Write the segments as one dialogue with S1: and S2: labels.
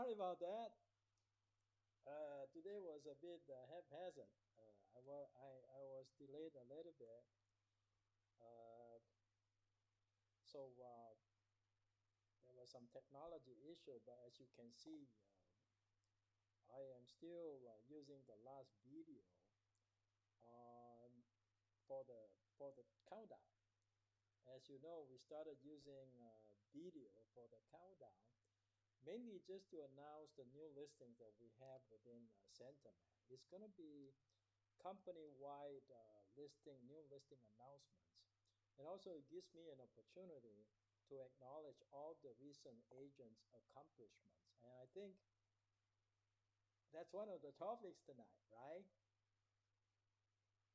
S1: Sorry about that. Today was a bit haphazard. I was delayed a little bit. Uh, so there was some technology issue, but as you can see, I am still using the last video on for the for the countdown. As you know, we started using video for the countdown, mainly just to announce the new listings that we have within Centermac. It's going to be company-wide new listing announcements. And also it gives me an opportunity to acknowledge all the recent agents' accomplishments. And I think that's one of the topics tonight, right?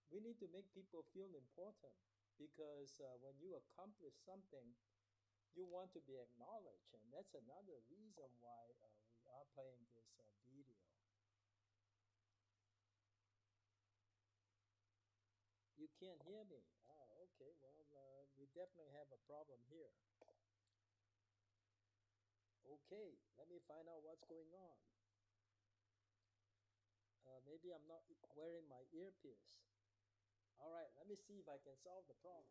S1: We need to make people feel important because when you accomplish something, you want to be acknowledged. And that's another reason why we are playing this video. You can't hear me. Oh, okay. Well, we definitely have a problem here. Okay, let me find out what's going on. Maybe I'm not wearing my earpiece. All right, let me see if I can solve the problem.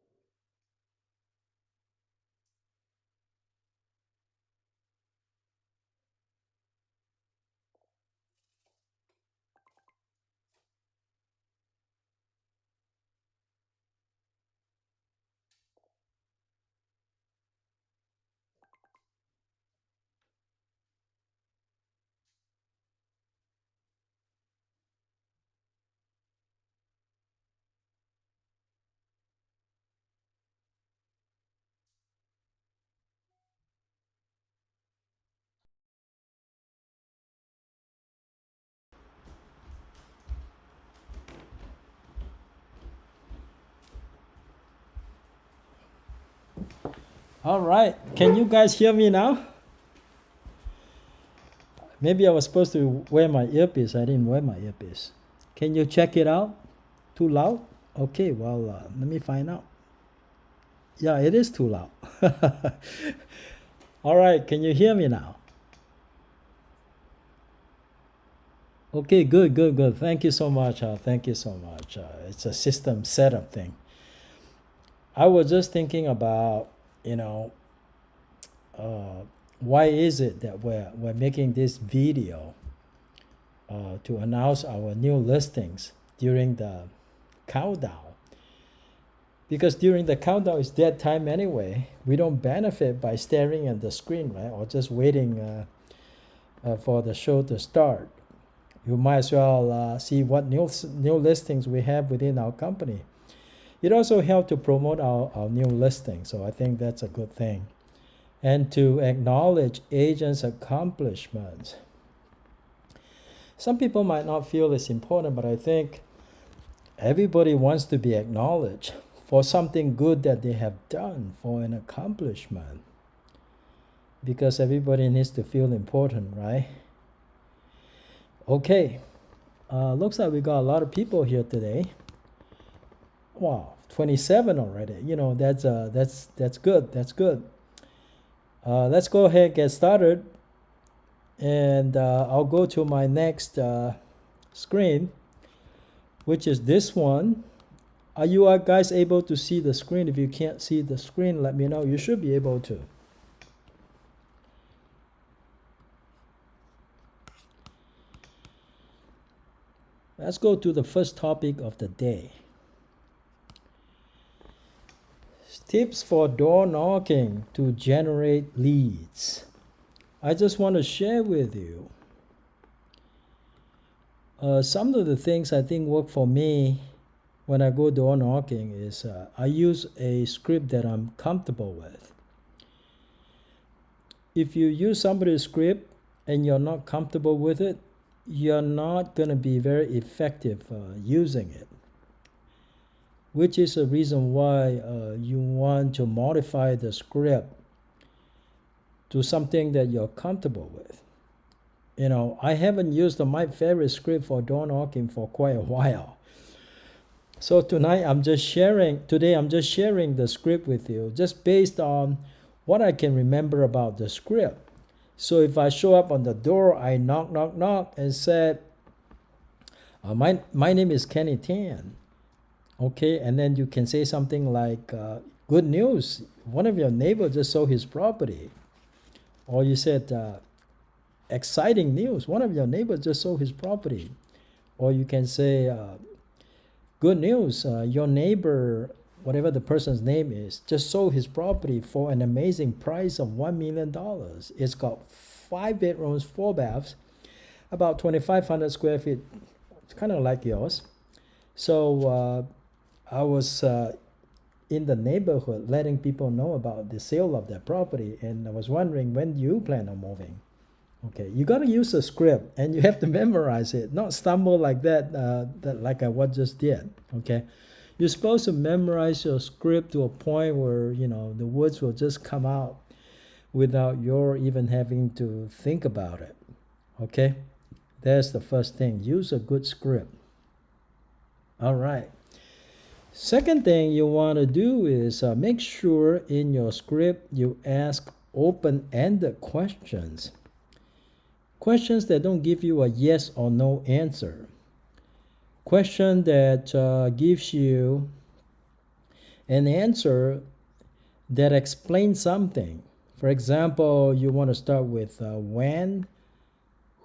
S1: All right, can you guys hear me now? Maybe I was supposed to wear my earpiece. I didn't wear my earpiece. Can you check it out? Too loud? Okay, well, let me find out. Yeah, it is too loud. All right, can you hear me now? Okay, good, good, good. Thank you so much. Thank you so much. It's a system setup thing. I was just thinking about, you know, why is it that we're making this video to announce our new listings during the countdown? Because during the countdown is dead time anyway. We don't benefit by staring at the screen, right? Or just waiting for the show to start. You might as well see what new listings we have within our company. It also helps to promote our new listings, so I think that's a good thing. And to acknowledge agents' accomplishments. Some people might not feel it's important, but I think everybody wants to be acknowledged for something good that they have done, for an accomplishment. Because everybody needs to feel important, right? Okay, looks like we got a lot of people here today. Wow, 27 already. You know, that's good. That's good. Let's go ahead and get started. And I'll go to my next screen, which is this one. Are you guys able to see the screen? If you can't see the screen, let me know. You should be able to. Let's go to the first topic of the day. Tips for door knocking to generate leads. I just want to share with you some of the things I think work for me when I go door knocking is I use a script that I'm comfortable with. If you use somebody's script and you're not comfortable with it, you're not going to be very effective using it. Which is a reason why you want to modify the script to something that you're comfortable with. You know, I haven't used my favorite script for door knocking for quite a while. So today I'm just sharing the script with you, just based on what I can remember about the script. So if I show up on the door, I knock, knock, knock, and said, my name is Kenny Tan. Okay, and then you can say something like, good news, one of your neighbors just sold his property. Or you said, exciting news, one of your neighbors just sold his property. Or you can say, good news, your neighbor, whatever the person's name is, just sold his property for an amazing price of $1 million. It's got 5 bedrooms, 4 baths, about 2,500 square feet. It's kind of like yours. So I was in the neighborhood letting people know about the sale of that property, and I was wondering, when do you plan on moving? Okay, you got to use a script, and you have to memorize it, not stumble like that, like I what just did. Okay, you're supposed to memorize your script to a point where the words will just come out without your even having to think about it. Okay, that's the first thing. Use a good script. All right. Second thing you want to do is make sure in your script you ask open-ended questions. Questions that don't give you a yes or no answer. Question that gives you an answer that explains something. For example, you want to start with when,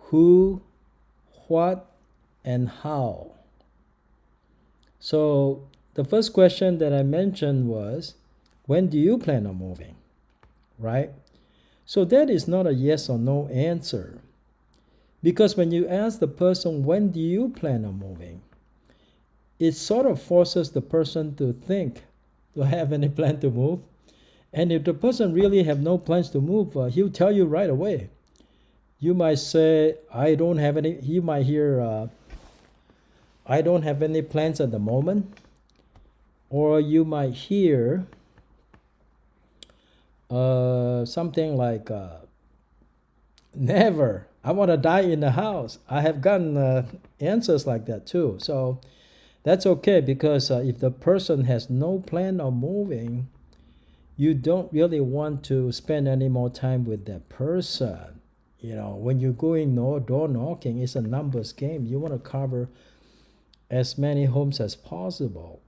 S1: who, what, and how. So the first question that I mentioned was, when do you plan on moving? Right? So that is not a yes or no answer. Because when you ask the person, when do you plan on moving? It sort of forces the person to think, do I have any plan to move? And if the person really have no plans to move, he'll tell you right away. You might say, I don't have any, you might hear, I don't have any plans at the moment. Or you might hear something like, never, I want to die in the house. I have gotten answers like that too. So that's okay, because if the person has no plan of moving, you don't really want to spend any more time with that person. When you're going door knocking, it's a numbers game. You want to cover as many homes as possible.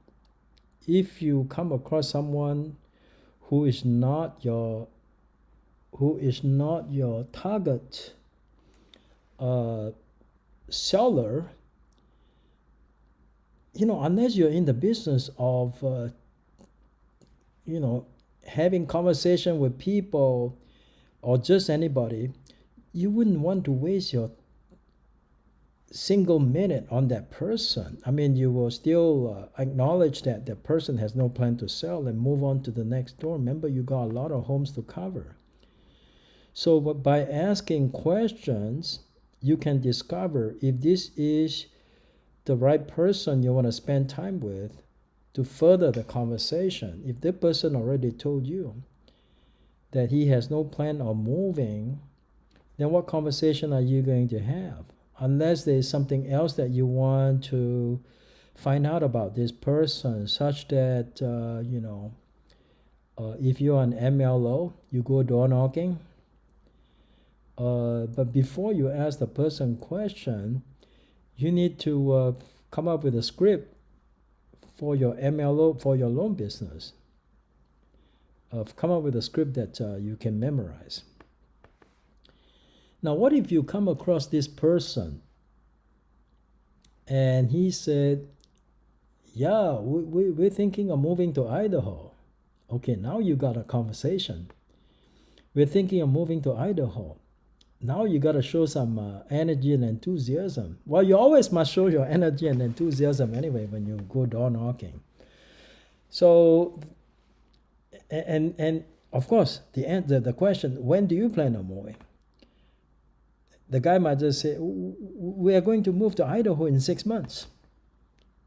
S1: If you come across someone who is not your target seller, unless you're in the business of having conversation with people or just anybody, you wouldn't want to waste your single minute on that person. I mean, you will still acknowledge that the person has no plan to sell and move on to the next door. Remember, you got a lot of homes to cover. So by asking questions, you can discover if this is the right person you want to spend time with to further the conversation. If the person already told you that he has no plan of moving, then what conversation are you going to have? Unless there is something else that you want to find out about this person, such that, if you're an MLO, you go door knocking. But before you ask the person question, you need to come up with a script for your MLO, for your loan business. Come up with a script that you can memorize. Now, what if you come across this person and he said, yeah, we're thinking of moving to Idaho. Okay, now you got a conversation. We're thinking of moving to Idaho. Now you got to show some energy and enthusiasm. Well, you always must show your energy and enthusiasm anyway when you go door knocking. So, and of course, the question, when do you plan on moving? The guy might just say, we are going to move to Idaho in 6 months.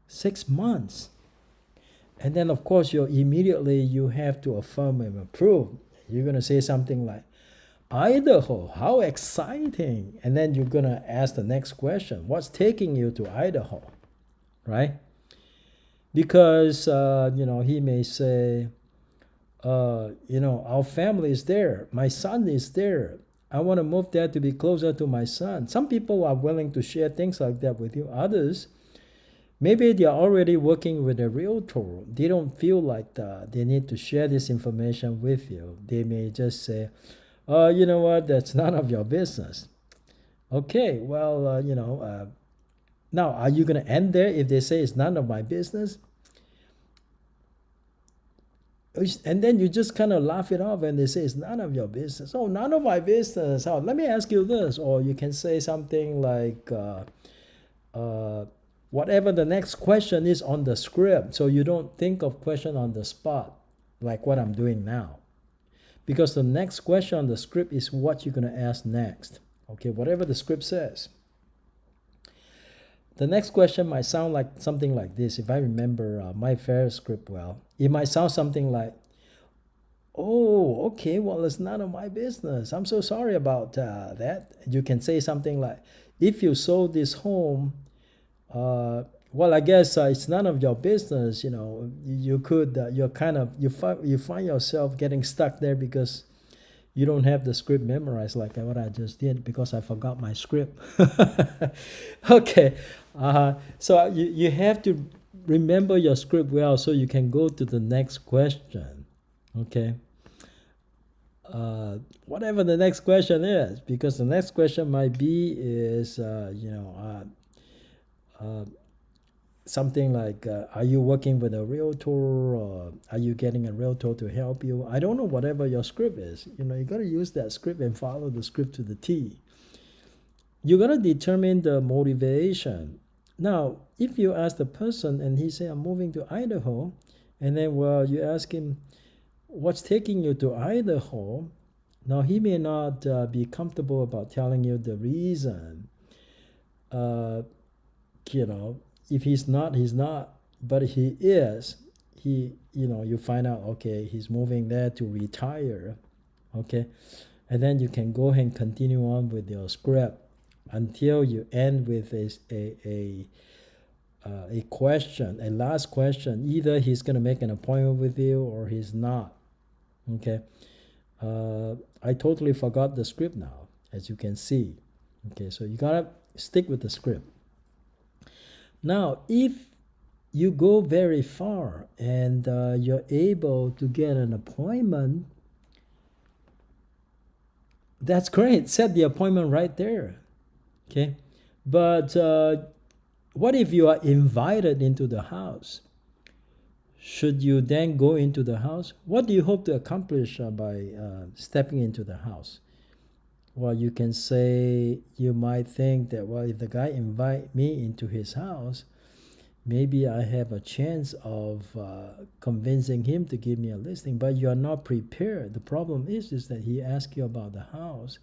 S1: 6 months. And then, of course, you have to affirm and approve. You're going to say something like, Idaho, how exciting. And then you're going to ask the next question, what's taking you to Idaho, right? Because, he may say, our family is there. My son is there. I want to move there to be closer to my son. Some people are willing to share things like that with you. Others, maybe they are already working with a realtor. They don't feel like they need to share this information with you. They may just say, "Oh, you know what? That's none of your business." Okay, well, now are you going to end there if they say it's none of my business? And then you just kind of laugh it off and they say it's none of your business. Oh, none of my business. Oh, let me ask you this. Or you can say something like, whatever the next question is on the script. So you don't think of question on the spot like what I'm doing now. Because the next question on the script is what you're going to ask next. Okay, whatever the script says. The next question might sound like something like this. If I remember my fair script well, it might sound something like, "Oh, okay, well, it's none of my business. I'm so sorry about that." You can say something like, "If you sold this home, well, I guess it's none of your business. You could, you find yourself getting stuck there because you don't have the script memorized like what I just did because I forgot my script." Okay, so you have to remember your script well so you can go to the next question. Okay, whatever the next question is, because the next question might be is something like, are you working with a realtor, or are you getting a realtor to help you? I don't know, whatever your script is. You got to use that script and follow the script to the T. You got to determine the motivation. Now, if you ask the person and he say, "I'm moving to Idaho," and then, well, you ask him, "What's taking you to Idaho?" Now, he may not be comfortable about telling you the reason. If he's not, he's not. But he is. You find out, okay, he's moving there to retire. Okay, and then you can go ahead and continue on with your script until you end with a question, a last question. Either he's going to make an appointment with you or he's not. Okay, I totally forgot the script now, as you can see. Okay, so you gotta stick with the script. Now, if you go very far and you're able to get an appointment, that's great. Set the appointment right there. Okay, but what if you are invited into the house? Should you then go into the house? What do you hope to accomplish by stepping into the house? Well, you can say, you might think that, well, if the guy invite me into his house, maybe I have a chance of convincing him to give me a listing, but you are not prepared. The problem is that he asked you about the house.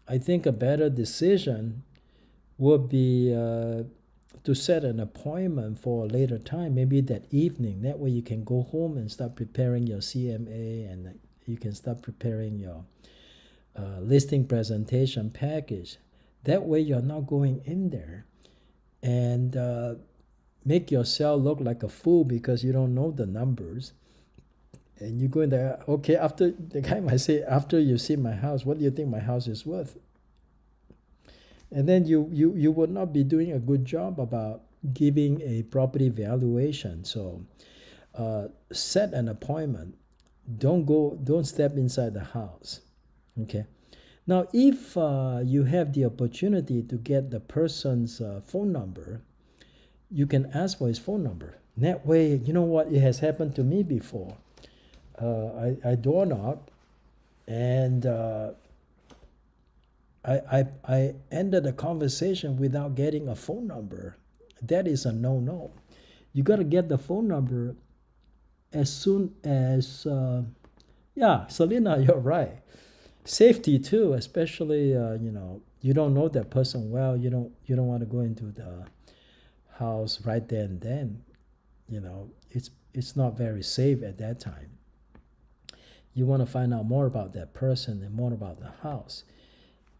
S1: I think a better decision would be to set an appointment for a later time, maybe that evening. That way you can go home and start preparing your CMA, and you can start preparing your listing presentation package. That way you're not going in there and make yourself look like a fool because you don't know the numbers. And you go in there, okay, after the guy might say, "After you see my house, what do you think my house is worth?" And then you would not be doing a good job about giving a property valuation. So set an appointment. Don't step inside the house. Okay. Now, if you have the opportunity to get the person's phone number, you can ask for his phone number. That way, you know what? It has happened to me before. I door knocked, and I ended the conversation without getting a phone number. That is a no-no. You got to get the phone number as soon as, yeah, Selena, you're right. Safety too, especially, you don't know that person well. You don't want to go into the house right there and then. It's not very safe at that time. You want to find out more about that person and more about the house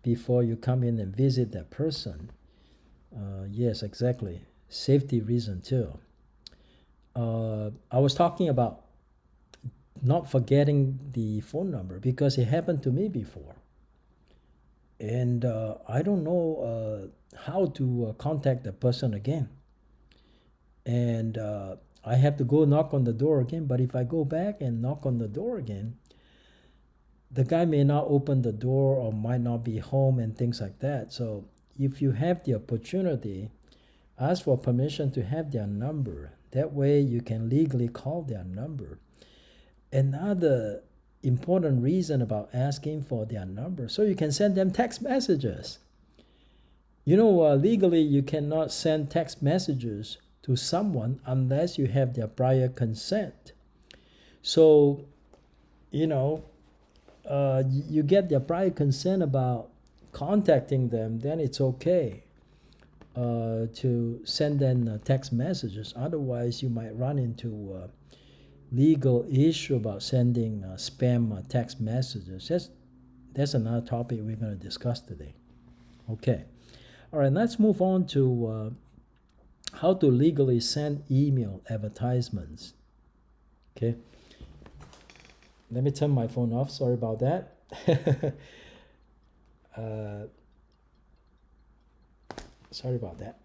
S1: before you come in and visit that person. Yes, exactly. Safety reason too. I was talking about not forgetting the phone number, because it happened to me before. And I don't know how to contact the person again. And I have to go knock on the door again. But if I go back and knock on the door again, the guy may not open the door or might not be home and things like that. So if you have the opportunity, ask for permission to have their number. That way you can legally call their number. Another important reason about asking for their number, so you can send them text messages. Legally you cannot send text messages to someone unless you have their prior consent. So, you get their prior consent about contacting them, then it's okay to send them text messages. Otherwise, you might run into legal issue about sending spam text messages. That's another topic we're going to discuss today. Okay. All right, let's move on to how to legally send email advertisements. Okay. Let me turn my phone off. Sorry about that. Sorry about that.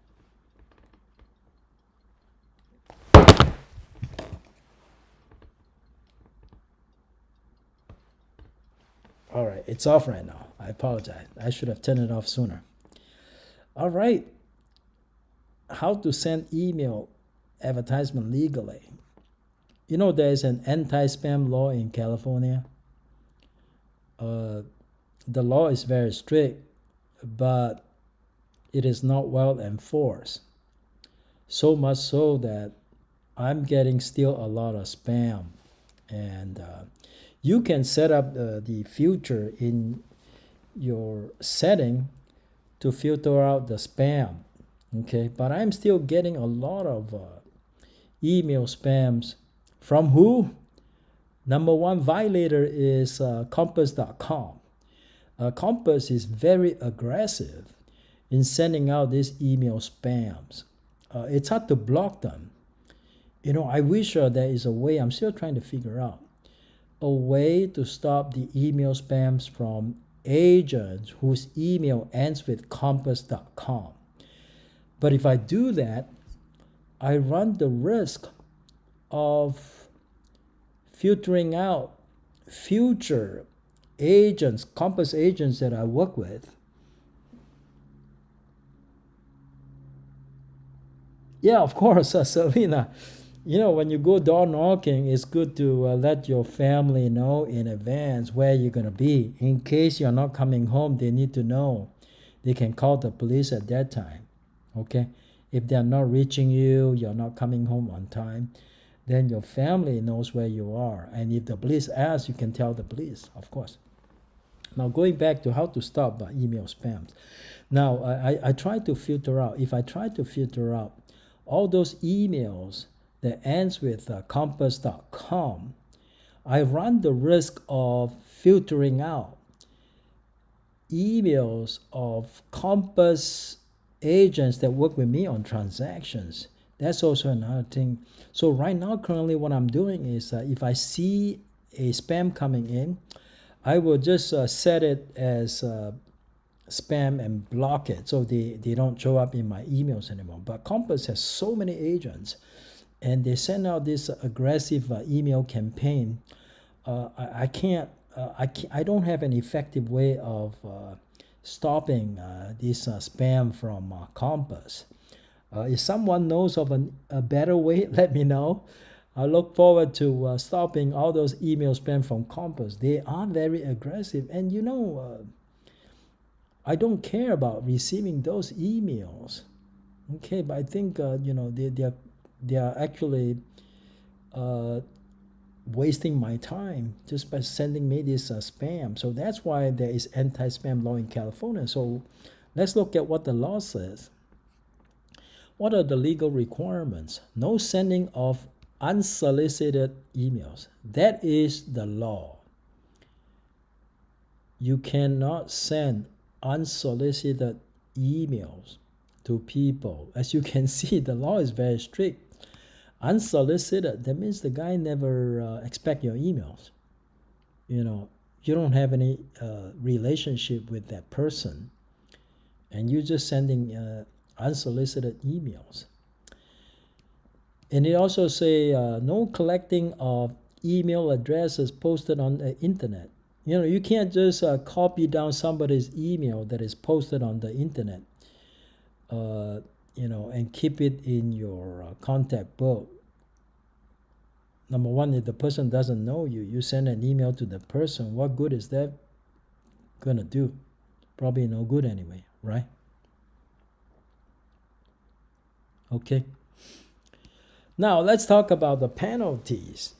S1: All right, it's off right now. I apologize. I should have turned it off sooner. All right. How to send email advertisement legally. There's an anti-spam law in California. The law is very strict, but it is not well enforced. So much so that I'm getting still a lot of spam. And you can set up the filter in your setting to filter out the spam. Okay, but I'm still getting a lot of email spams. From who? Number one violator is Compass.com. Compass is very aggressive in sending out these email spams. It's hard to block them. I wish there is a way, I'm still trying to figure out, a way to stop the email spams from agents whose email ends with Compass.com. But if I do that, I run the risk of filtering out future agents, Compass agents that I work with. Yeah, of course, Selena. When you go door knocking, it's good to let your family know in advance where you're going to be. In case you're not coming home, they need to know. They can call the police at that time. Okay? If they're not reaching you, you're not coming home on time, then your family knows where you are. And if the police ask, you can tell the police, of course. Now, going back to how to stop email spams. Now, I try to filter out. If I try to filter out all those emails that ends with compass.com, I run the risk of filtering out emails of Compass agents that work with me on transactions. That's also another thing. So right now, currently what I'm doing is if I see a spam coming in, I will just set it as spam and block it so they don't show up in my emails anymore. But Compass has so many agents, and they send out this aggressive email campaign. I don't have an effective way of stopping this spam from Compass. If someone knows of a better way, let me know. I look forward to stopping all those email spam from Compass. They are very aggressive, and I don't care about receiving those emails. Okay, but I think they are actually wasting my time just by sending me this spam. So that's why there is anti-spam law in California. So let's look at what the law says. What are the legal requirements? No sending of unsolicited emails. That is the law. You cannot send unsolicited emails to people. As you can see, the law is very strict. Unsolicited, that means the guy never expect your emails. You don't have any relationship with that person, and you're just sending unsolicited emails. And it also say no collecting of email addresses posted on the internet. You can't just copy down somebody's email that is posted on the internet, and keep it in your contact book. Number one, if the person doesn't know you, you send an email to the person, what good is that gonna do? Probably no good anyway, right? Okay. Now let's talk about the penalties.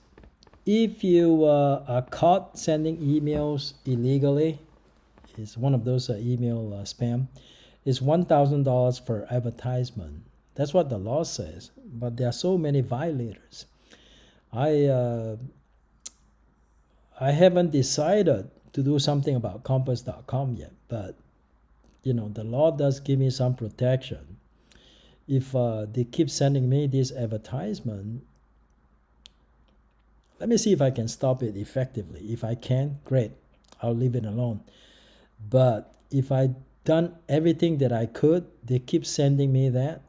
S1: If you are caught sending emails illegally, it's one of those email spam, it's $1,000 per advertisement. That's what the law says, but there are so many violators. I haven't decided to do something about compass.com yet, but the law does give me some protection. If they keep sending me this advertisement, let me see if I can stop it effectively. If I can, great, I'll leave it alone. But if I done everything that I could, they keep sending me that,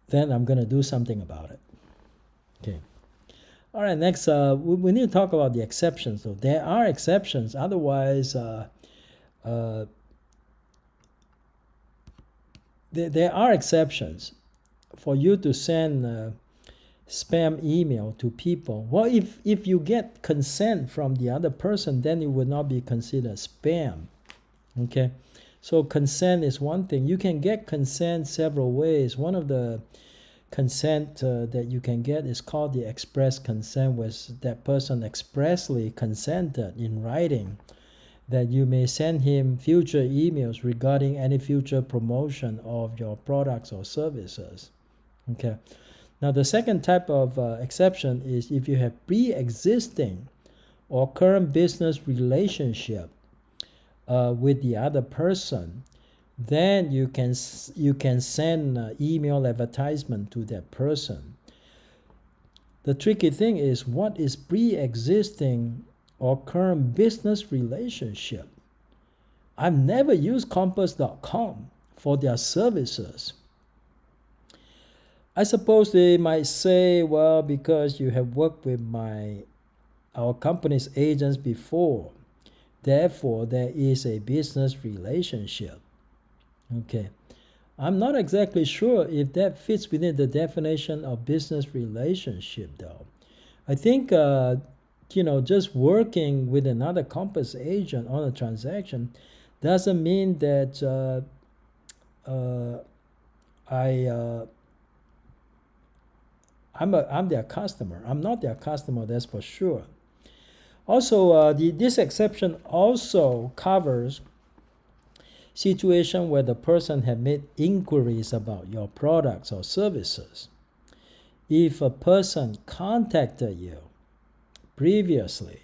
S1: then I'm going to do something about it. Okay. All right, next, we need to talk about the exceptions. So there are exceptions. Otherwise, there are exceptions for you to send spam email to people. Well, if you get consent from the other person, then it would not be considered spam. Okay, so consent is one thing. You can get consent several ways. One of the consent that you can get is called the express consent, where that person expressly consented in writing that you may send him future emails regarding any future promotion of your products or services. Okay. Now the second type of exception is if you have pre-existing or current business relationship with the other person, then you can send email advertisement to that person. The tricky thing is, what is pre-existing or current business relationship? I've never used compass.com for their services. I suppose they might say, well, because you have worked with our company's agents before, therefore there is a business relationship. Okay, I'm not exactly sure if that fits within the definition of business relationship, though. I think just working with another Compass agent on a transaction doesn't mean that I'm their customer. I'm not their customer, that's for sure. Also, this exception also covers situation where the person had made inquiries about your products or services. If a person contacted you previously,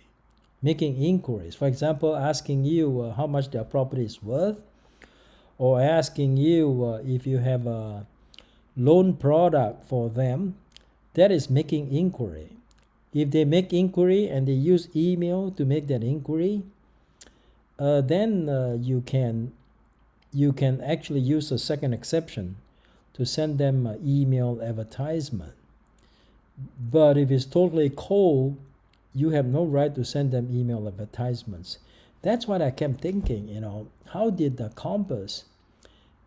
S1: making inquiries, for example, asking you how much their property is worth, or asking you if you have a loan product for them, that is making inquiry. If they make inquiry and they use email to make that inquiry, then you can actually use a second exception to send them an email advertisement. But if it's totally cold, you have no right to send them email advertisements. That's what I kept thinking, how did the Compass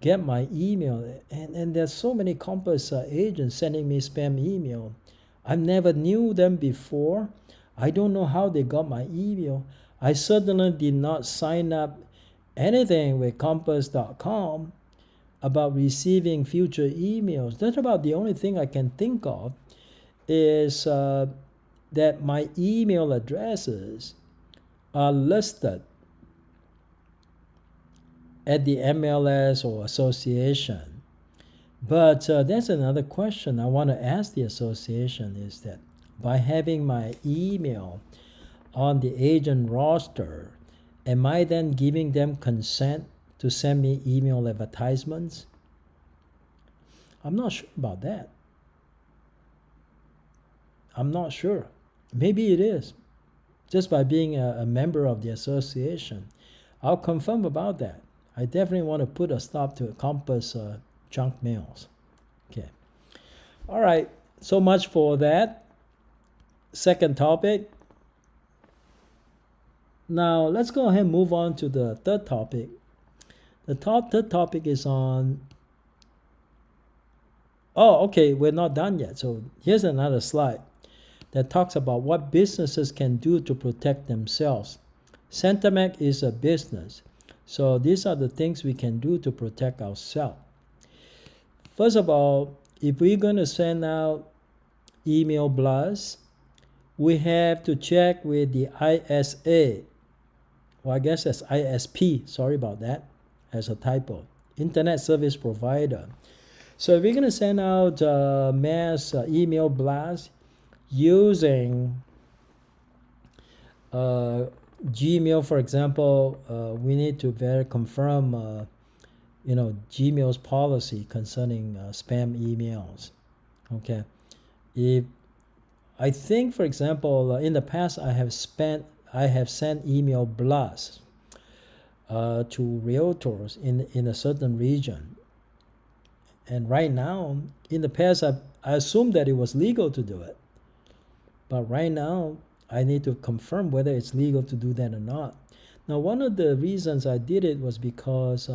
S1: get my email? And there's so many Compass agents sending me spam email. I never knew them before. I don't know how they got my email. I certainly did not sign up anything with compass.com about receiving future emails. That's about the only thing I can think of is that my email addresses are listed at the MLS or association. But that's another question I want to ask the association, is that by having my email on the agent roster, am I then giving them consent to send me email advertisements? I'm not sure about that. I'm not sure. Maybe it is, just by being a member of the association. I'll confirm about that. I definitely want to put a stop to Compass junk mails. Okay. All right. So much for that. Second topic. Now let's go ahead and move on to the third topic. The third topic is on. Oh, okay. We're not done yet. So here's another slide that talks about what businesses can do to protect themselves. Centermac is a business. So these are the things we can do to protect ourselves. First of all, if we're going to send out email blasts, we have to check with the ISA. Well, I guess that's ISP. Sorry about that. As a typo. Internet Service Provider. So if we're going to send out mass email blasts using Gmail, for example, we need to confirm Gmail's policy concerning spam emails. Okay. If I think, for example, in the past I have sent email blasts to realtors in a certain region. And right now, in the past, I assumed that it was legal to do it. But right now, I need to confirm whether it's legal to do that or not. Now, one of the reasons I did it was because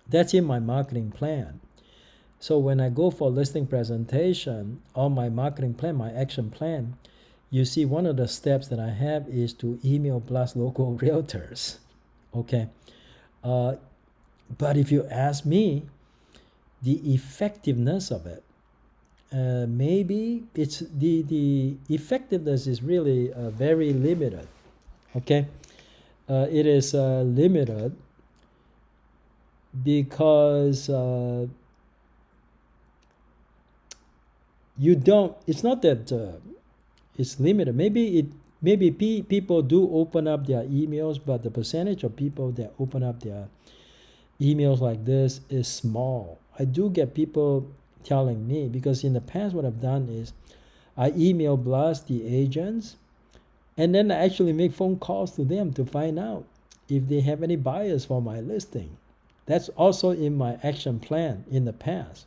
S1: that's in my marketing plan. So when I go for listing presentation on my marketing plan, my action plan, you see one of the steps that I have is to email blast local realtors. Okay. But if you ask me, the effectiveness of it, maybe it's the effectiveness is really very limited. Okay. It is limited because you don't, it's not that it's limited. Maybe people do open up their emails, but the percentage of people that open up their emails like this is small. I do get people telling me, because in the past what I've done is I email blast the agents, and then I actually make phone calls to them to find out if they have any buyers for my listing. That's also in my action plan in the past.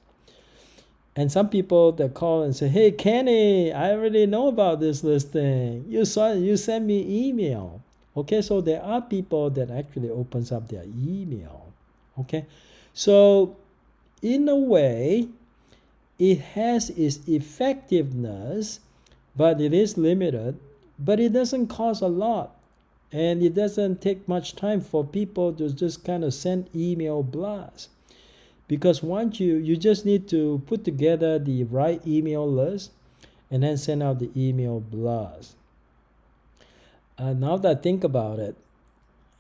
S1: And some people that call and say, "Hey Kenny, I already know about this listing. You sent me email." Okay, so there are people that actually opens up their email. Okay, so in a way, it has its effectiveness, but it is limited, but it doesn't cost a lot. And it doesn't take much time for people to just kind of send email blasts. Because once you just need to put together the right email list and then send out the email blast. Now that I think about it,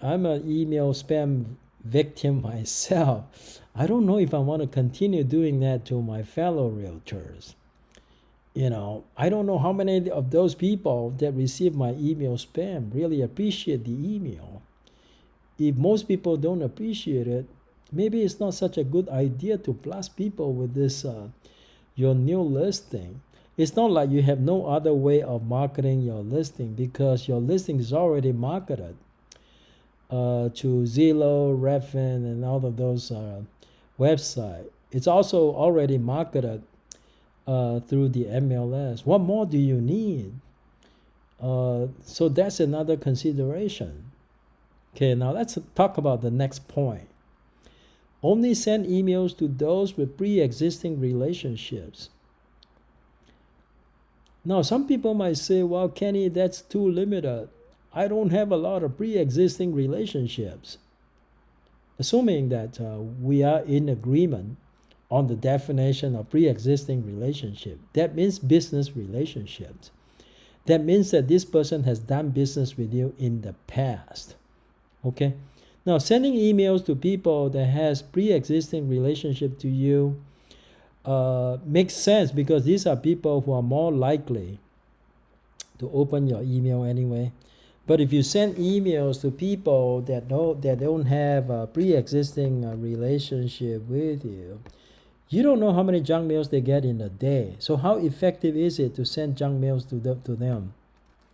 S1: I'm an email spam victim myself. I don't know if I want to continue doing that to my fellow realtors. I don't know how many of those people that receive my email spam really appreciate the email. If most people don't appreciate it, maybe it's not such a good idea to blast people with this your new listing. It's not like you have no other way of marketing your listing, because your listing is already marketed to Zillow, Redfin, and all of those websites. It's also already marketed through the MLS. What more do you need? So that's another consideration. Okay, now let's talk about the next point. Only send emails to those with pre-existing relationships. Now, some people might say, "Well, Kenny, that's too limited. I don't have a lot of pre-existing relationships." Assuming that we are in agreement on the definition of pre-existing relationship, that means business relationships. That means that this person has done business with you in the past. Okay? Now, sending emails to people that has pre-existing relationship to you makes sense, because these are people who are more likely to open your email anyway. But if you send emails to people that don't have a pre-existing relationship with you, You don't know how many junk mails they get in a day. So how effective is it to send junk mails to them?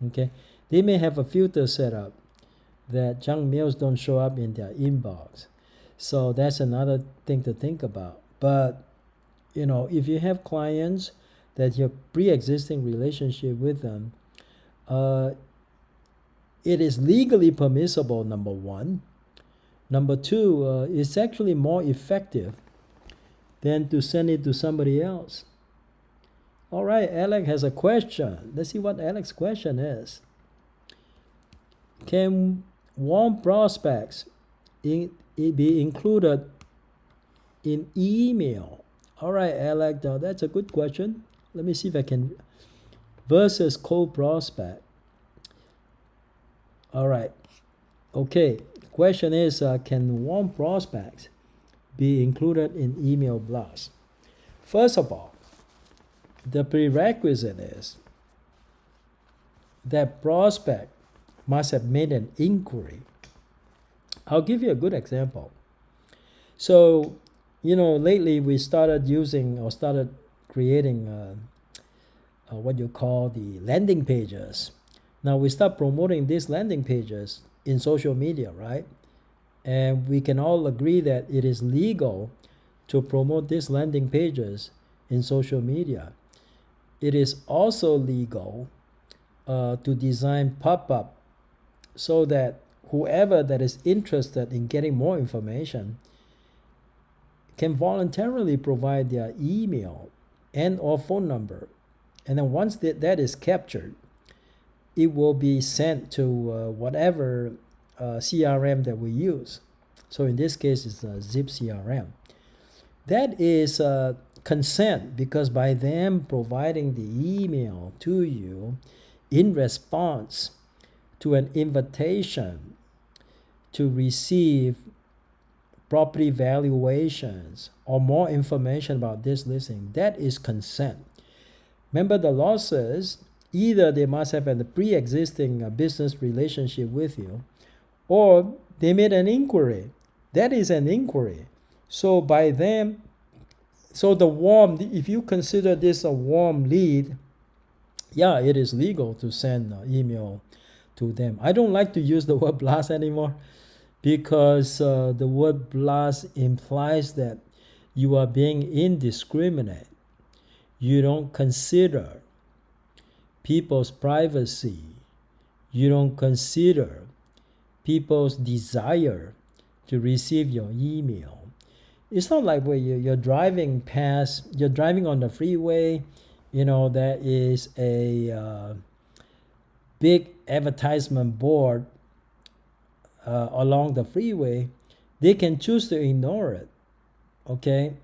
S1: Okay, they may have a filter set up that junk mails don't show up in their inbox. So that's another thing to think about. But if you have clients that you have pre-existing relationship with them, it is legally permissible, number one. Number two, it's actually more effective than to send it to somebody else. All right, Alex has a question. Let's see what Alex's question is. Can warm prospects be included in email? All right, Alex, that's a good question. Let me see if I can. Versus cold prospect. All right. Okay. Question is, can warm prospects be included in email blasts? First of all, the prerequisite is that prospect must have made an inquiry. I'll give you a good example. So, lately we started creating what you call the landing pages. Now we start promoting these landing pages in social media, right? And we can all agree that it is legal to promote these landing pages in social media. It is also legal to design pop-up so that whoever that is interested in getting more information can voluntarily provide their email and or phone number. And then once that is captured, it will be sent to whatever CRM that we use. So in this case, it's a Zip CRM. That is consent, because by them providing the email to you in response to an invitation to receive property valuations or more information about this listing, that is consent. Remember, the law says either they must have a pre-existing business relationship with you, or they made an inquiry. That is an inquiry. So by them, if you consider this a warm lead, yeah, it is legal to send an email to them. I don't like to use the word blast anymore, because the word blast implies that you are being indiscriminate. You don't consider people's privacy. You don't consider people's desire to receive your email. It's not like where you're driving on the freeway, there is a big advertisement board along the freeway. They can choose to ignore it. Okay?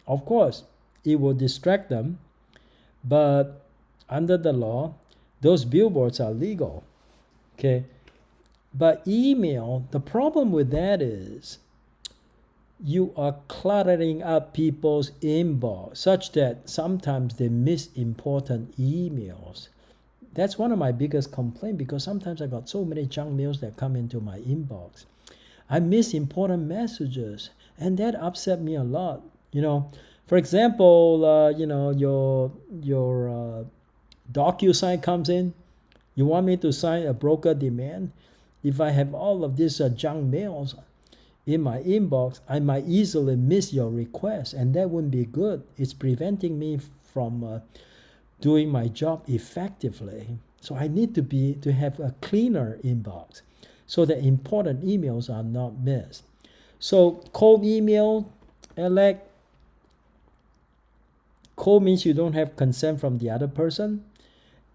S1: Of course, it will distract them, but under the law, those billboards are legal. Okay? But email, the problem with that is you are cluttering up people's inbox such that sometimes they miss important emails. That's one of my biggest complaints, because sometimes I got so many junk mails that come into my inbox. I miss important messages, and that upset me a lot. For example, your DocuSign comes in. You want me to sign a broker demand? If I have all of these junk mails in my inbox, I might easily miss your request, and that wouldn't be good. It's preventing me from doing my job effectively. So I need to have a cleaner inbox so that important emails are not missed. So cold email, Alec, cold means you don't have consent from the other person,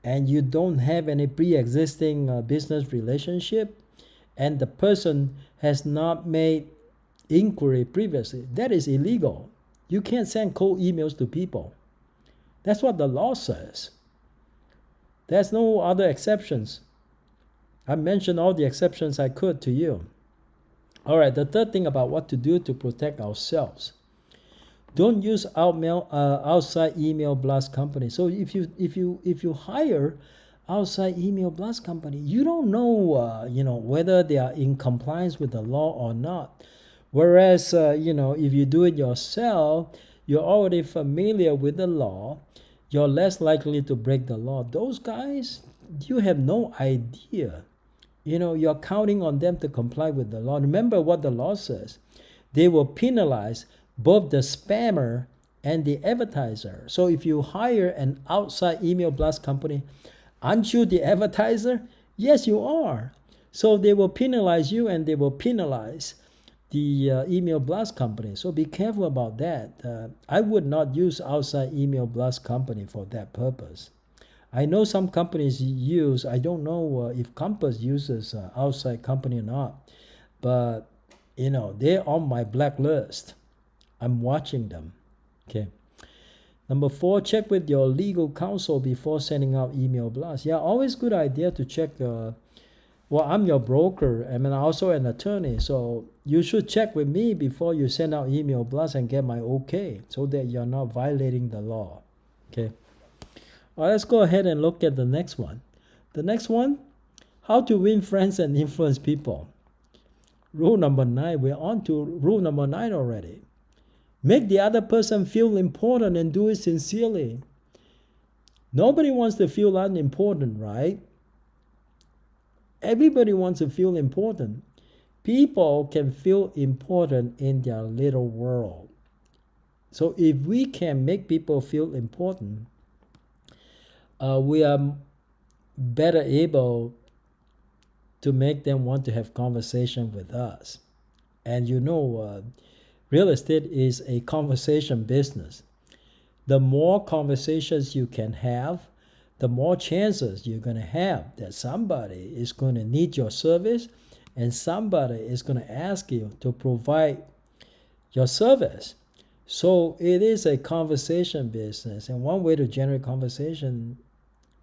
S1: and you don't have any pre-existing business relationship, and the person has not made inquiry previously. That is illegal. You can't send cold emails to people. That's what the law says. There's no other exceptions. I mentioned all the exceptions I could to you. All right, the third thing about what to do to protect ourselves. Don't use outside email blast company. So if you hire outside email blast company, you don't know whether they are in compliance with the law or not. Whereas if you do it yourself, you're already familiar with the law, you're less likely to break the law. Those guys, you have no idea. You're counting on them to comply with the law. Remember what the law says. They will penalize both the spammer and the advertiser. So if you hire an outside email blast company, aren't you the advertiser? Yes, you are. So they will penalize you and they will penalize the email blast company. So be careful about that. I would not use outside email blast company for that purpose. I know some companies use, I don't know if Compass uses outside company or not, but they're on my blacklist. I'm watching them. Okay. Number 4, check with your legal counsel before sending out email blasts. Yeah, always good idea to check. I'm your broker. I'm also an attorney, so you should check with me before you send out email blasts and get my okay, so that you're not violating the law. Okay. All right, let's go ahead and look at the next one. The next one, how to win friends and influence people. Rule number 9. We're on to rule number 9 already. Make the other person feel important and do it sincerely. Nobody wants to feel unimportant, right? Everybody wants to feel important. People can feel important in their little world. So if we can make people feel important, we are better able to make them want to have conversation with us. And real estate is a conversation business. The more conversations you can have, the more chances you're going to have that somebody is going to need your service and somebody is going to ask you to provide your service. So it is a conversation business. And one way to generate conversation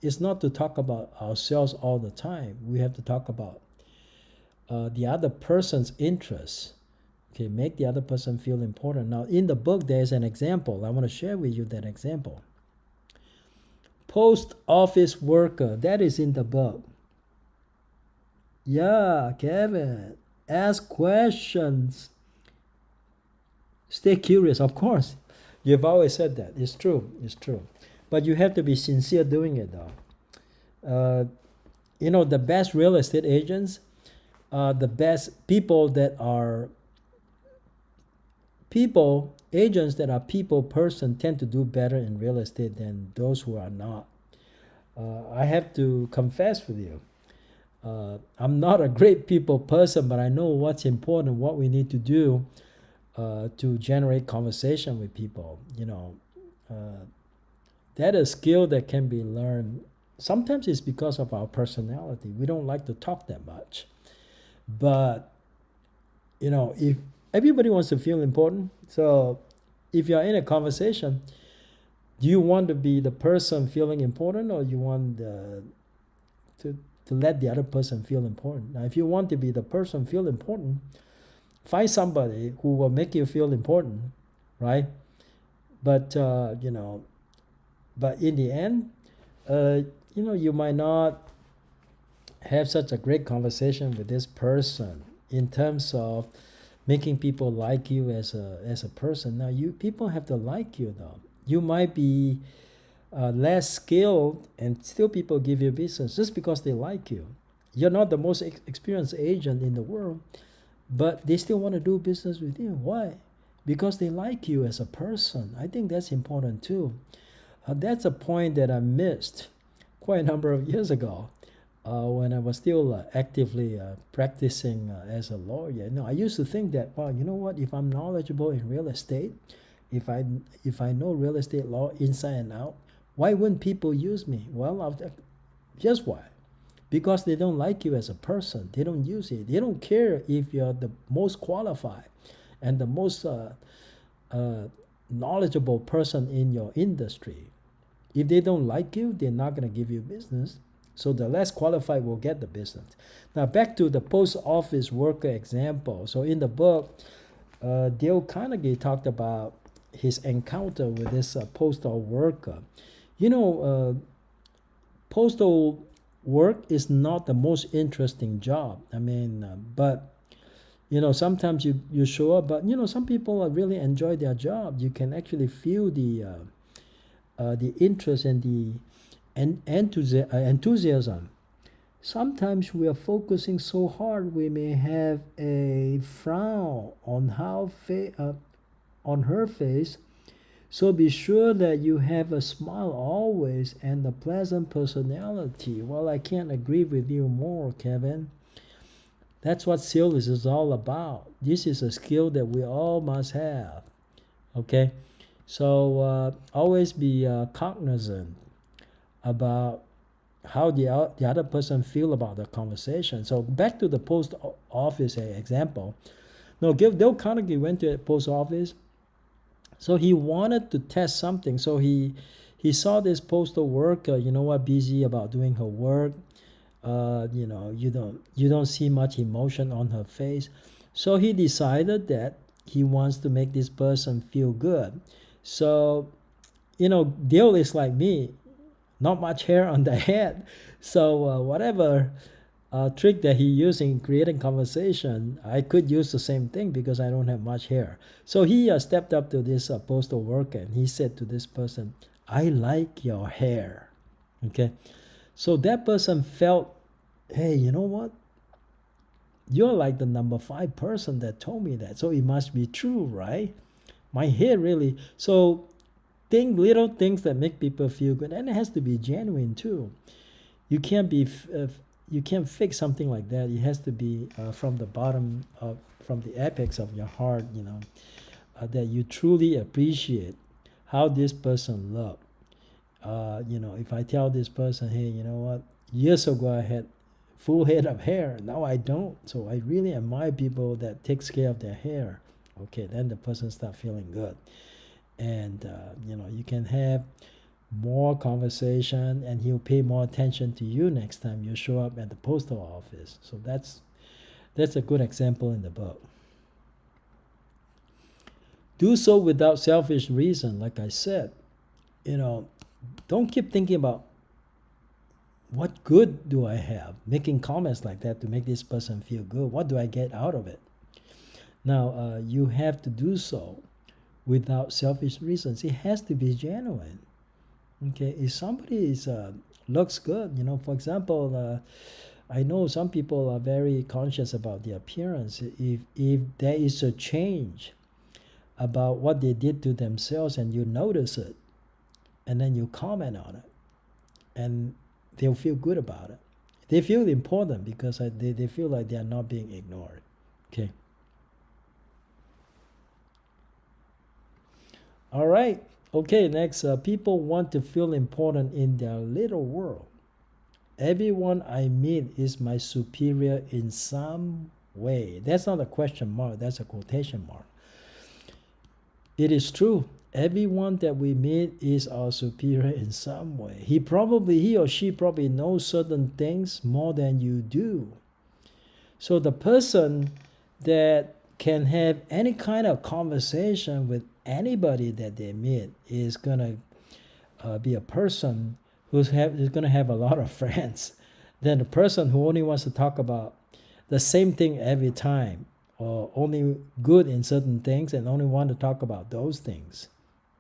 S1: is not to talk about ourselves all the time. We have to talk about the other person's interests. Okay, make the other person feel important. Now, in the book, there's an example. I want to share with you that example. Post office worker. That is in the book. Yeah, Kevin. Ask questions. Stay curious, of course. You've always said that. It's true. It's true. But you have to be sincere doing it, though. The best real estate agents, the best people that are agents that are people person tend to do better in real estate than those who are not. I have to confess with you. I'm not a great people person, but I know what's important, what we need to do to generate conversation with people. That is a skill that can be learned. Sometimes it's because of our personality. We don't like to talk that much. But, if everybody wants to feel important, so if you're in a conversation, do you want to be the person feeling important, or you want to let the other person feel important? Now, if you want to be the person feel important, find somebody who will make you feel important, right? But, but in the end, you might not have such a great conversation with this person in terms of making people like you as a person. Now, people have to like you, though. You might be less skilled, and still people give you business just because they like you. You're not the most experienced agent in the world, but they still want to do business with you. Why? Because they like you as a person. I think that's important too. That's a point that I missed quite a number of years ago when I was still actively practicing as a lawyer. I used to think that, well, you know what? If I'm knowledgeable in real estate, if I know real estate law inside and out, why wouldn't people use me? Well, here's why. Because they don't like you as a person. They don't use it. They don't care if you're the most qualified and the most knowledgeable person in your industry. If they don't like you, they're not going to give you business. So the less qualified will get the business. Now back to the post office worker example. So in the book, Dale Carnegie talked about his encounter with this postal worker. Postal work is not the most interesting job. But Sometimes you show up, but some people really enjoy their job. You can actually feel the interest and the enthusiasm. Sometimes we are focusing so hard, we may have a frown on her face. So be sure that you have a smile always and a pleasant personality. Well, I can't agree with you more, Kevin. That's what sales is all about. This is a skill that we all must have. Okay, so always be cognizant about how the other person feel about the conversation. So back to the post office example. No, Dale Carnegie went to the post office. So he wanted to test something. So he saw this postal worker, busy about doing her work. You don't see much emotion on her face. So he decided that he wants to make this person feel good. So, Dale is like me, not much hair on the head. So whatever trick that he used in creating conversation, I could use the same thing because I don't have much hair. So he stepped up to this postal worker and he said to this person, "I like your hair." Okay, so that person felt, hey, you know what? You're like the number 5 person that told me that, so it must be true, right? My hair really. So think little things that make people feel good, and it has to be genuine too. You can't you can't fix something like that. It has to be from the bottom of, from the apex of your heart, that you truly appreciate how this person looked. If I tell this person, hey, you know what, years ago I had full head of hair, now I don't, so I really admire people that takes care of their hair. Okay, then the person start feeling good, and you can have more conversation, and he'll pay more attention to you next time you show up at the postal office. So that's a good example in the book. Do so without selfish reason. Like I said, don't keep thinking about what good do I have, making comments like that to make this person feel good. What do I get out of it? Now, you have to do so without selfish reasons. It has to be genuine. Okay, if somebody looks good, for example, I know some people are very conscious about their appearance. If there is a change about what they did to themselves and you notice it, and then you comment on it, and they'll feel good about it. They feel important because they feel like they are not being ignored. Okay. All right. Okay, next, people want to feel important in their little world. Everyone I meet is my superior in some way. That's not a question mark, that's a quotation mark. It is true. Everyone that we meet is our superior in some way. He or she probably knows certain things more than you do. So the person that can have any kind of conversation with anybody that they meet is going to be a person who's going to have a lot of friends than a person who only wants to talk about the same thing every time, or only good in certain things and only want to talk about those things.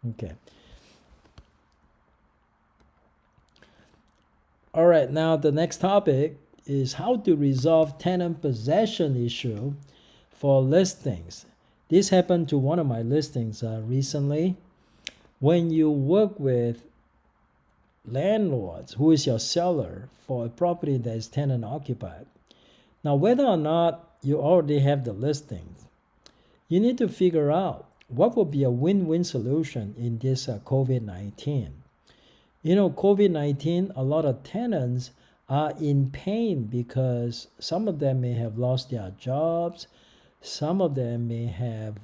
S1: Okay. All right, now the next topic is how to resolve tenant possession issue for listings. This happened to one of my listings recently. When you work with landlords, who is your seller for a property that is tenant occupied, now whether or not you already have the listings, you need to figure out what will be a win-win solution in this COVID-19. COVID-19, a lot of tenants are in pain because some of them may have lost their jobs, some of them may have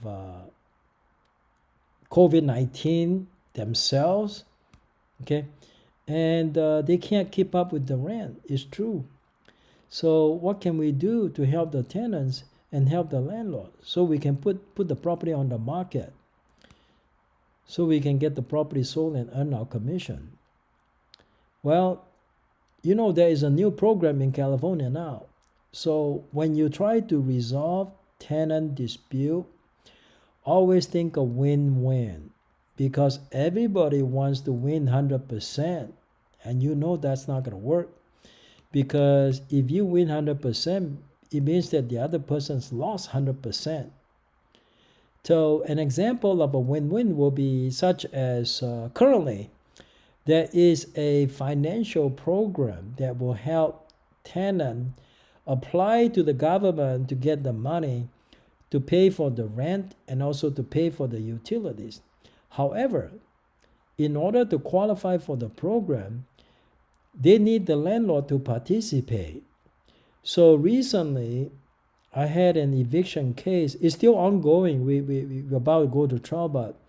S1: COVID-19 themselves, okay? And they can't keep up with the rent. It's true. So what can we do to help the tenants and help the landlord so we can put the property on the market, so we can get the property sold and earn our commission? Well, there is a new program in California now. So when you try to resolve tenant dispute, always think of win-win, because everybody wants to win 100%, and you know that's not going to work, because if you win 100%, it means that the other person's lost 100%. So an example of a win-win will be such as currently there is a financial program that will help tenants apply to the government to get the money to pay for the rent and also to pay for the utilities. However, in order to qualify for the program, they need the landlord to participate. So recently, I had an eviction case. It's still ongoing. We're about to go to trial, but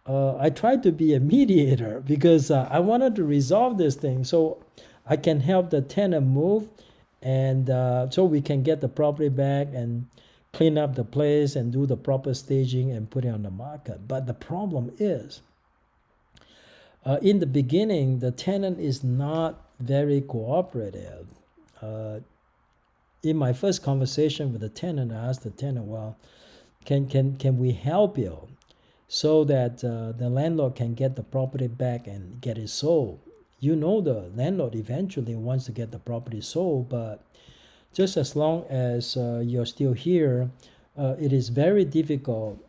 S1: I tried to be a mediator because I wanted to resolve this thing so I can help the tenant move, and so we can get the property back and clean up the place and do the proper staging and put it on the market. But the problem is, in the beginning, the tenant is not very cooperative. In my first conversation with the tenant, I asked the tenant, well, can we help you so that the landlord can get the property back and get it sold? You know the landlord eventually wants to get the property sold, but just as long as you're still here, it is very difficult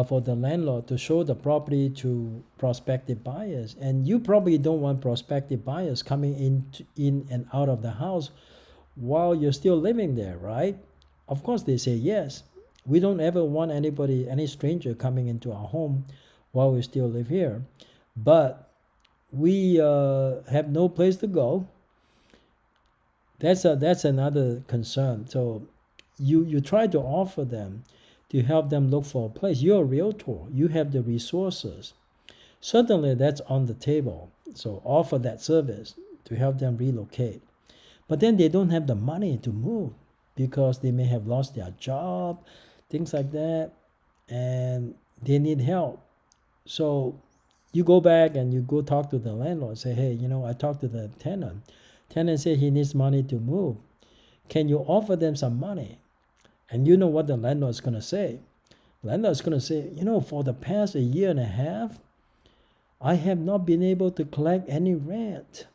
S1: for the landlord to show the property to prospective buyers. And you probably don't want prospective buyers coming in and out of the house while you're still living there, right? Of course they say yes. We don't ever want any stranger coming into our home while we still live here. But we have no place to go. That's another concern. So you try to offer them to help them look for a place. You're a realtor. You have the resources. Certainly that's on the table. So offer that service to help them relocate. But then they don't have the money to move because they may have lost their job, things like that, and they need help. So you go back and you go talk to the landlord, say, hey, I talked to the tenant. Tenant said he needs money to move. Can you offer them some money? And you know what the landlord is going to say? Landlord is going to say, for the past 1.5 years, I have not been able to collect any rent.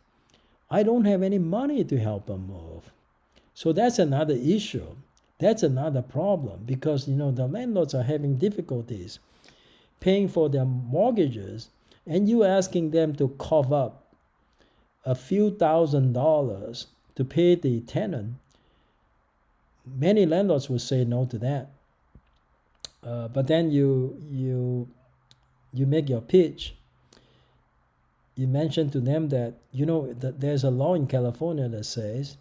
S1: I don't have any money to help them move. So that's another issue. That's another problem because, the landlords are having difficulties paying for their mortgages, and you asking them to cough up a few $1,000s to pay the tenant. Many landlords will say no to that. But then you make your pitch. You mention to them that, that there's a law in California that says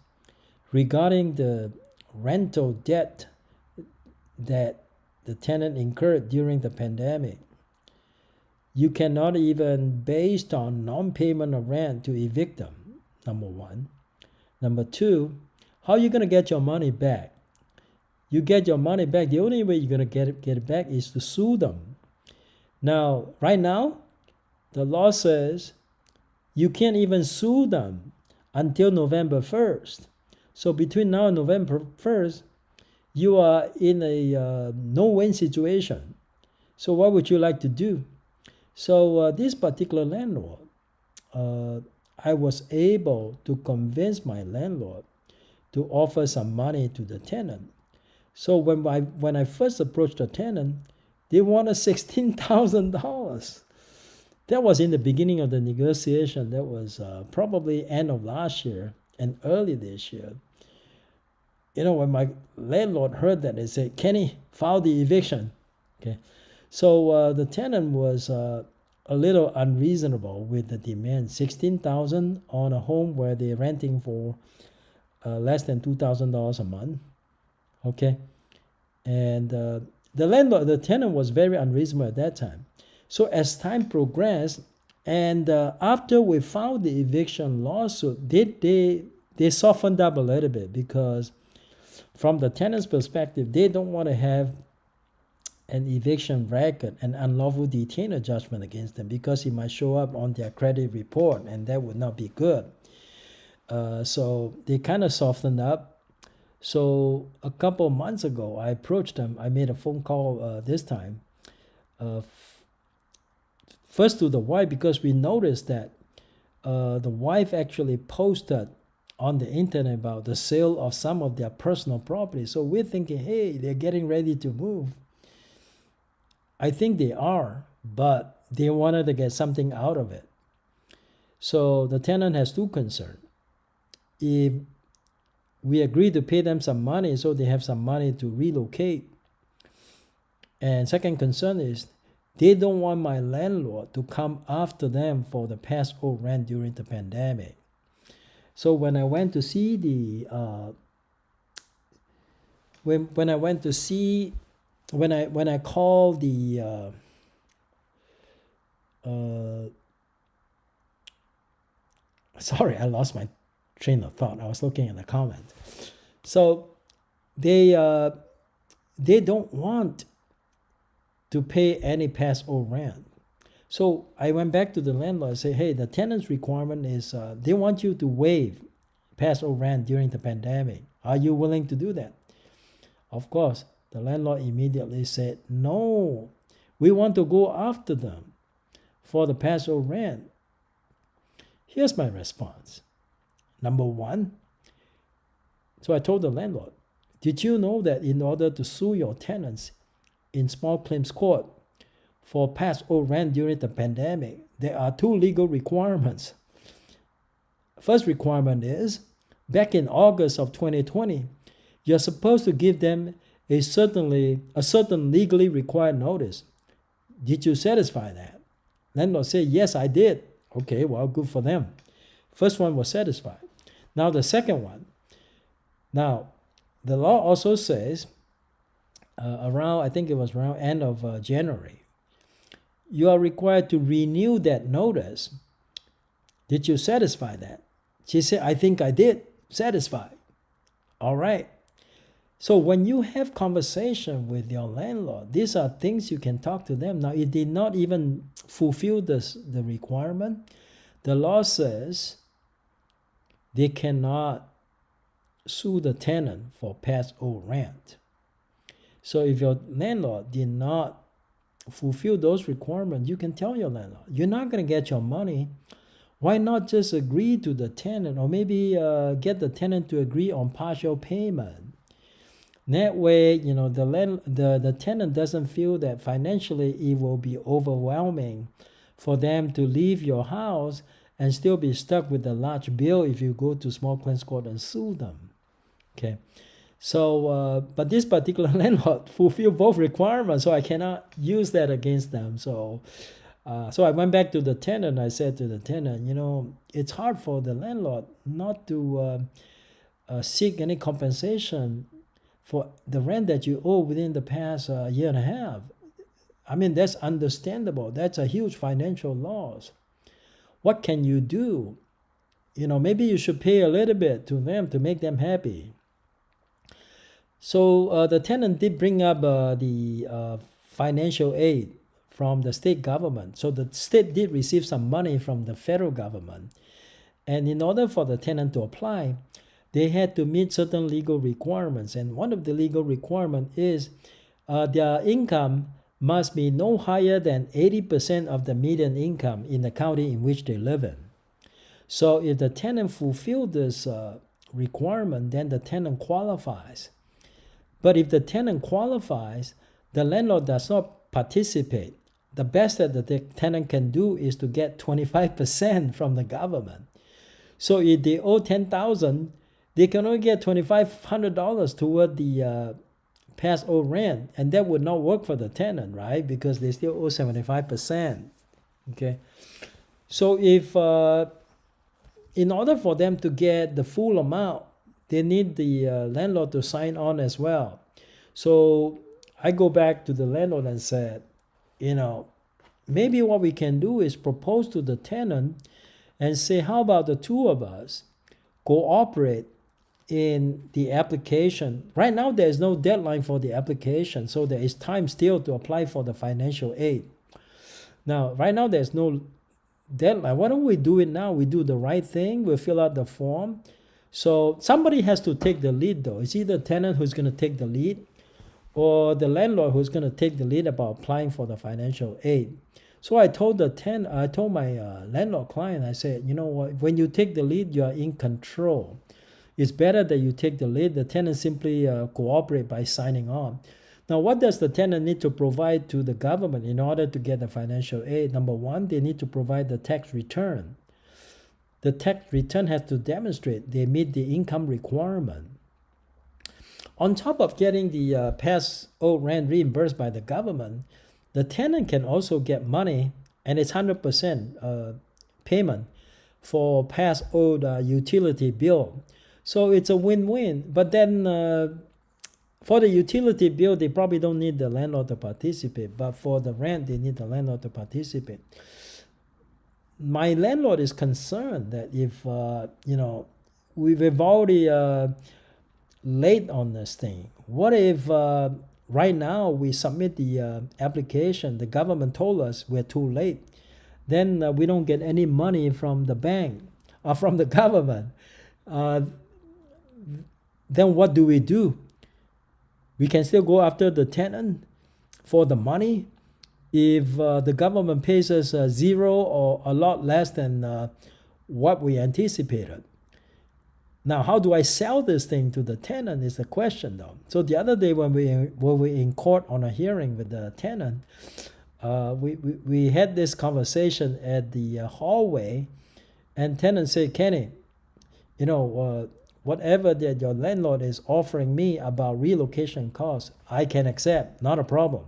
S1: regarding the rental debt that the tenant incurred during the pandemic, you cannot even, based on non-payment of rent, to evict them, number one. Number two, how are you going to get your money back? You get your money back, the only way you're going to get it back is to sue them. Now, right now, the law says you can't even sue them until November 1st. So between now and November 1st, you are in a no-win situation. So what would you like to do? So this particular landlord, I was able to convince my landlord to offer some money to the tenant. So when I first approached the tenant, they wanted $16,000. That was in the beginning of the negotiation. That was probably end of last year and early this year. When my landlord heard that, they said, Kenny, file the eviction. Okay, so the tenant was a little unreasonable with the demand. $16,000 on a home where they're renting for less than $2,000 a month. Okay, and the tenant was very unreasonable at that time. So as time progressed, and after we filed the eviction lawsuit, they softened up a little bit because from the tenant's perspective, they don't want to have an eviction record, an unlawful detainer judgment against them because it might show up on their credit report, and that would not be good. So they kind of softened up. So a couple of months ago, I approached them. I made a phone call this time. First to the wife, because we noticed that the wife actually posted on the internet about the sale of some of their personal property. So we're thinking, hey, they're getting ready to move. I think they are, but they wanted to get something out of it. So the tenant has two concerns. If we agree to pay them some money so they have some money to relocate. And second concern is they don't want my landlord to come after them for the past owed rent during the pandemic. So when I went to see the when I called the sorry, I lost my train of thought. I was looking at the comments. So they don't want to pay any past owed rent. So I went back to the landlord and said, hey, the tenant's requirement is they want you to waive past owed rent during the pandemic. Are you willing to do that? Of course, the landlord immediately said, no, we want to go after them for the past owed rent. Here's my response. Number one, so I told the landlord, did you know that in order to sue your tenants in small claims court for past owed rent during the pandemic, there are two legal requirements. First requirement is, back in August of 2020, you're supposed to give them a certain legally required notice. Did you satisfy that? Landlord said, yes, I did. Okay, well, good for them. First one was satisfied. Now the second one. Now, the law also says, I think it was around end of January, you are required to renew that notice. Did you satisfy that? She said, I think I did. Satisfied. All right. So when you have conversation with your landlord, these are things you can talk to them. Now, it did not even fulfill the requirement. The law says they cannot sue the tenant for past owed rent. So if your landlord did not fulfill those requirements, you can tell your landlord, you're not going to get your money. Why not just agree to the tenant, or maybe get the tenant to agree on partial payment? That way, the tenant doesn't feel that financially it will be overwhelming for them to leave your house and still be stuck with a large bill if you go to small claims court and sue them. Okay, so but this particular landlord fulfilled both requirements, so I cannot use that against them. So I went back to the tenant. I said to the tenant, it's hard for the landlord not to seek any compensation for the rent that you owe within the past year and a half. I mean, that's understandable. That's a huge financial loss. What can you do? Maybe you should pay a little bit to them to make them happy. So the tenant did bring up the financial aid from the state government. So the state did receive some money from the federal government. And in order for the tenant to apply, they had to meet certain legal requirements. And one of the legal requirements is their income must be no higher than 80% of the median income in the county in which they live in. So if the tenant fulfills this requirement, then the tenant qualifies. But if the tenant qualifies, the landlord does not participate. The best that the tenant can do is to get 25% from the government. So if they owe $10,000, they can only get $2,500 toward the past owed rent, and that would not work for the tenant, right? Because they still owe 75%. Okay, so if in order for them to get the full amount, they need the landlord to sign on as well. So I go back to the landlord and said, maybe what we can do is propose to the tenant and say, how about the two of us cooperate in the application? Right now, there is no deadline for the application, so there is time still to apply for the financial aid. Now, right now, there's no deadline. Why don't we do it now? We do the right thing. We fill out the form. So somebody has to take the lead though. It's either the tenant who's going to take the lead or the landlord who's going to take the lead about applying for the financial aid. So I told my landlord client, I said, you know what, when you take the lead, you are in control. It's better that you take the lead. The tenant simply cooperate by signing on. Now, what does the tenant need to provide to the government in order to get the financial aid? Number one, they need to provide the tax return. The tax return has to demonstrate they meet the income requirement. On top of getting the past owed rent reimbursed by the government, the tenant can also get money, and it's 100% payment for past owed utility bill. So it's a win-win. But then for the utility bill, they probably don't need the landlord to participate. But for the rent, they need the landlord to participate. My landlord is concerned that if, we've already late on this thing. What if right now we submit the application, the government told us we're too late, then we don't get any money from the bank or from the government. Then what do? We can still go after the tenant for the money if the government pays us zero or a lot less than what we anticipated. Now, how do I sell this thing to the tenant is the question, though. So the other day when we were in court on a hearing with the tenant, we had this conversation at the hallway, and tenant said, Kenny, whatever that your landlord is offering me about relocation costs, I can accept, not a problem.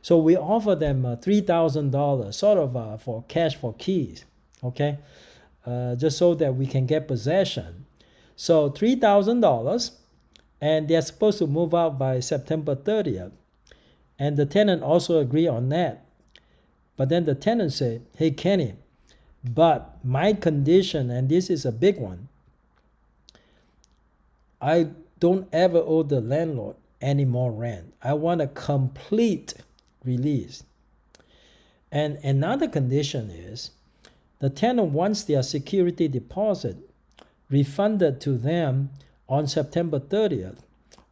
S1: So we offer them $3,000 sort of for cash for keys, okay, just so that we can get possession. So $3,000, and they're supposed to move out by September 30th. And the tenant also agreed on that. But then the tenant said, hey, Kenny, but my condition, and this is a big one, I don't ever owe the landlord any more rent. I want a complete release. And another condition is the tenant wants their security deposit refunded to them on September 30th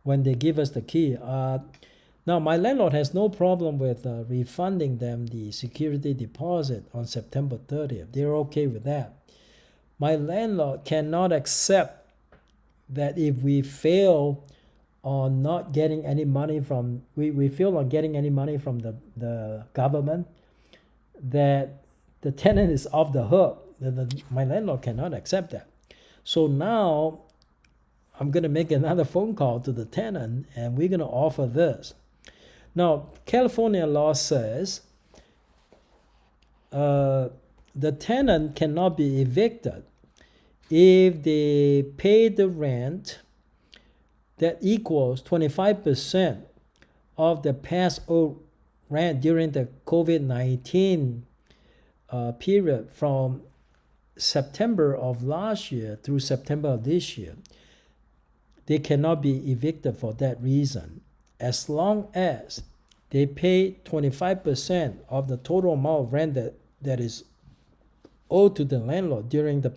S1: when they give us the key. Now, my landlord has no problem with refunding them the security deposit on September 30th. They're okay with that. My landlord cannot accept that if we fail on not getting any money from, we fail on getting any money from the government, that the tenant is off the hook. My landlord cannot accept that. So now I'm going to make another phone call to the tenant, and we're going to offer this. Now, California law says the tenant cannot be evicted if they pay the rent that equals 25% of the past owed rent during the COVID-19 period from September of last year through September of this year. They cannot be evicted for that reason, as long as they pay 25% of the total amount of rent that is owed to the landlord during the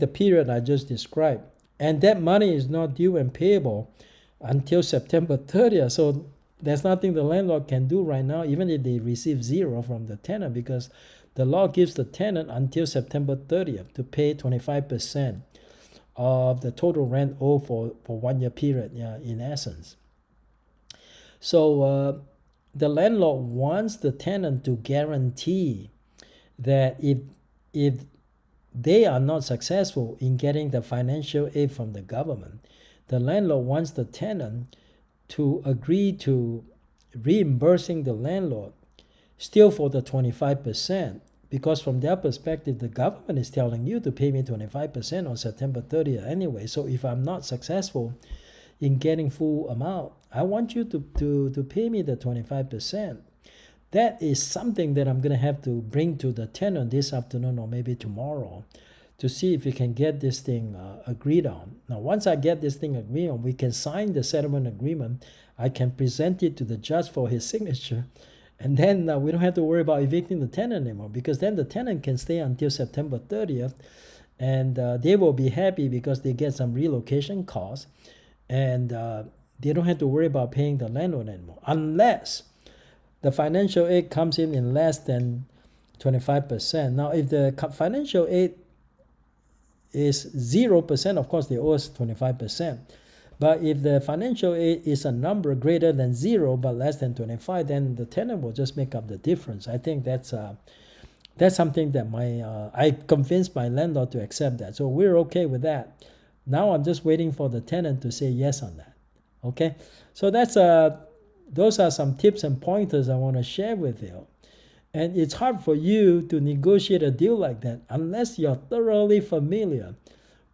S1: period I just described. And that money is not due and payable until September 30th. So there's nothing the landlord can do right now, even if they receive zero from the tenant, because the law gives the tenant until September 30th to pay 25% of the total rent owed for 1 year period, in essence. So the landlord wants the tenant to guarantee that if they are not successful in getting the financial aid from the government, the landlord wants the tenant to agree to reimbursing the landlord still for the 25%, because from their perspective, the government is telling you to pay me 25% on September 30th anyway. So if I'm not successful in getting full amount, I want you to pay me the 25%. That is something that I'm going to have to bring to the tenant this afternoon or maybe tomorrow to see if we can get this thing agreed on. Now, once I get this thing agreed on, we can sign the settlement agreement. I can present it to the judge for his signature. And then we don't have to worry about evicting the tenant anymore, because then the tenant can stay until September 30th and they will be happy because they get some relocation costs, and they don't have to worry about paying the landlord anymore, unless the financial aid comes in less than 25%. Now, if the financial aid is 0%, of course they owe us 25%. But if the financial aid is a number greater than 0 but less than 25, then the tenant will just make up the difference. I think that's something that I convinced my landlord to accept that. So we're okay with that. Now I'm just waiting for the tenant to say yes on that. Okay, so those are some tips and pointers I want to share with you. And it's hard for you to negotiate a deal like that unless you're thoroughly familiar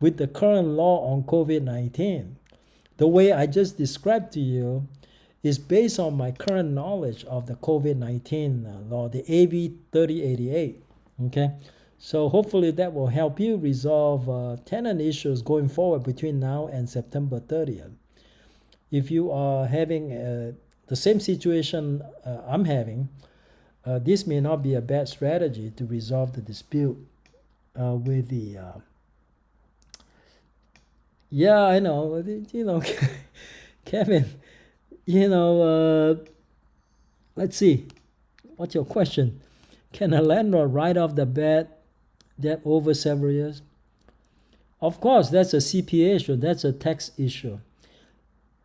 S1: with the current law on COVID-19. The way I just described to you is based on my current knowledge of the COVID-19 law, the AB 3088. Okay, so hopefully that will help you resolve tenant issues going forward between now and September 30th. If you are having the same situation I'm having, this may not be a bad strategy to resolve the dispute with the yeah, I know, Kevin, let's see, what's your question? Can a landlord write off the bad debt over several years? Of course, that's a CPA issue, that's a tax issue.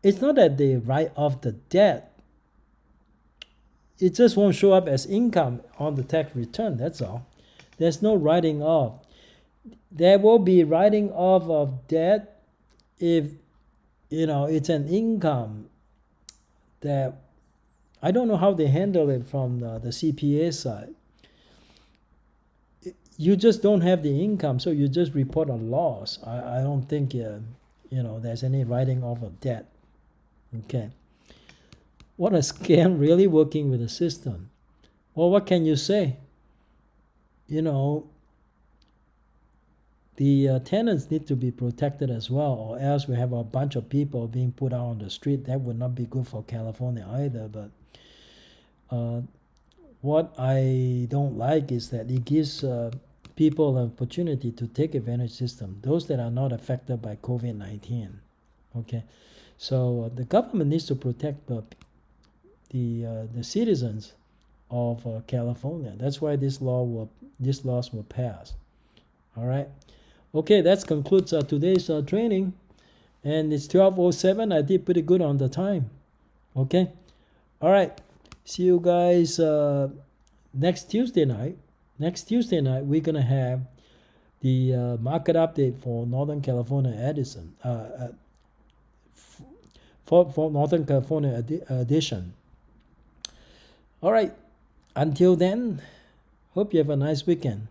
S1: It's not that they write off the debt, it just won't show up as income on the tax return, that's all. There's no writing off. There will be writing off of debt if it's an income that I don't know how they handle it from the CPA side. You just don't have the income, so you just report a loss. I don't think there's any writing off of debt. Okay. What a scam, really working with the system. Well, what can you say? The tenants need to be protected as well, or else we have a bunch of people being put out on the street. That would not be good for California either. But what I don't like is that it gives people an opportunity to take advantage of the system, those that are not affected by COVID-19. Okay, so the government needs to protect the citizens of California. That's why these laws were passed. All right. Okay, that concludes today's training, and it's 12:07. I did pretty good on the time. Okay. All right. See you guys next Tuesday night. Next Tuesday night, we're gonna have the market update for Northern California Edison. For Northern California edition. All right. Until then, hope you have a nice weekend.